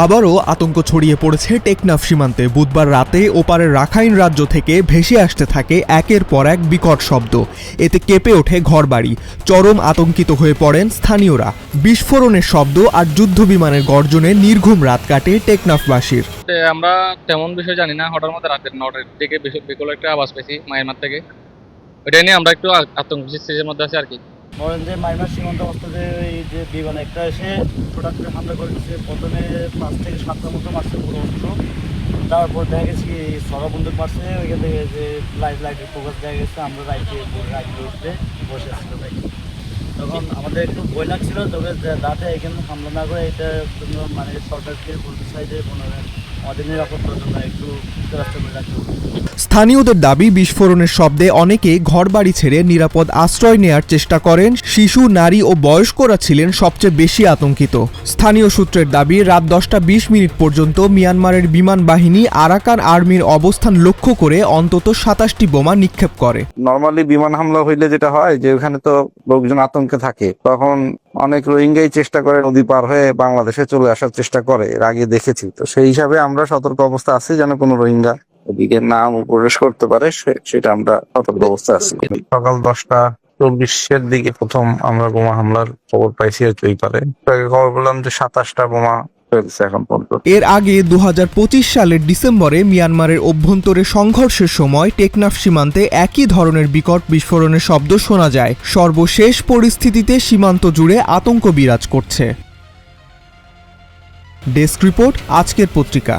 আবারও আতঙ্ক ছড়িয়ে পড়েছে টেকনাফ সীমান্তে। বুধবার রাতে ওপারের রাখাইন রাজ্য থেকে ভেসে আসতে থাকে একের পর এক বিকট শব্দ। এতে কেঁপে ওঠে ঘরবাড়ি। চরম আতঙ্কিত হয়ে পড়েন স্থানীয়রা। বিস্ফোরণের শব্দ আর যুদ্ধ বিমানের গর্জনে নির্ঘুম রাত কাটে টেকনাফবাসীর। আমরা তেমন বিষয় জানি না, হঠাৎ মধ্যে রাতের 9টার দিকে বিকল একটা আওয়াজ পেয়েছি মায়ানমার থেকে। ওইটা নিয়ে আমরা একটু আতঙ্কিত স্টেজের মধ্যে আছি আর কি। ধরেন যে মায়ানমার সীমান্ত অবস্থাতে এই যে বিমান একটা এসে হঠাৎ করে হামলা করেছে। প্রথমে 5 থেকে 7টা মতো মারছে পুরো অস্ত্র, তারপর দেখা গেছে সরা বন্দুক মারছে। ওইখান থেকে যে লাইটের ফোকাস দেখা গেছে। আমরা রাইটে উঠতে বসে ছিল ভাই, তখন আমাদের একটু ভয় লাগছিল। তবে যাতে এখানে হামলা না করে এটার জন্য মানে সরকারকে বলতে চাই যে আমাদের নিরাপত্তার জন্য একটু ব্যবস্থা করে রাখতে হবে। স্থানীয়দের দাবি, বিস্ফোরণের শব্দে অনেকে ঘরবাড়ি ছেড়ে নিরাপদ আশ্রয় নেয়ার চেষ্টা করেন। শিশু, নারী ও বয়স্করা ছিলেন সবচেয়ে বেশি আতঙ্কিত। স্থানীয় সূত্রের দাবি, রাত 10:20 পর্যন্ত মিয়ানমারের বিমান বাহিনী আরাকান আর্মির অবস্থান লক্ষ্য করে অন্তত 27টি বোমা নিক্ষেপ করে। নরমালি বিমান হামলা হইলে যেটা হয় যে ওখানে তো লোকজন আতঙ্কে থাকে, তখন অনেক রোহিঙ্গাই চেষ্টা করে নদী পার হয়ে বাংলাদেশে চলে আসার চেষ্টা করে। এর আগে দেখেছি, তো সেই হিসাবে আমরা সতর্ক অবস্থা আছি যেন কোনো রোহিঙ্গা ওদিকে না প্রবেশ করতে পারে, সেটা আমরা সতর্ক অবস্থা আছি। সকাল 10:40 দিকে প্রথম আমরা বোমা হামলার খবর পাইছি ওই পারে। খবর পেলাম যে 27টা বোমা ফেলছে এখন পর্যন্ত। এর আগে 2025 সালের ডিসেম্বরে মিয়ানমারের অভ্যন্তরে সংঘর্ষের সময় টেকনাফ সীমান্তে একই ধরনের বিকট বিস্ফোরণের শব্দ শোনা যায়। সর্বশেষ পরিস্থিতিতে সীমান্ত জুড়ে আতঙ্ক বিরাজ করছে। ডেস্ক রিপোর্ট, আজকের পত্রিকা।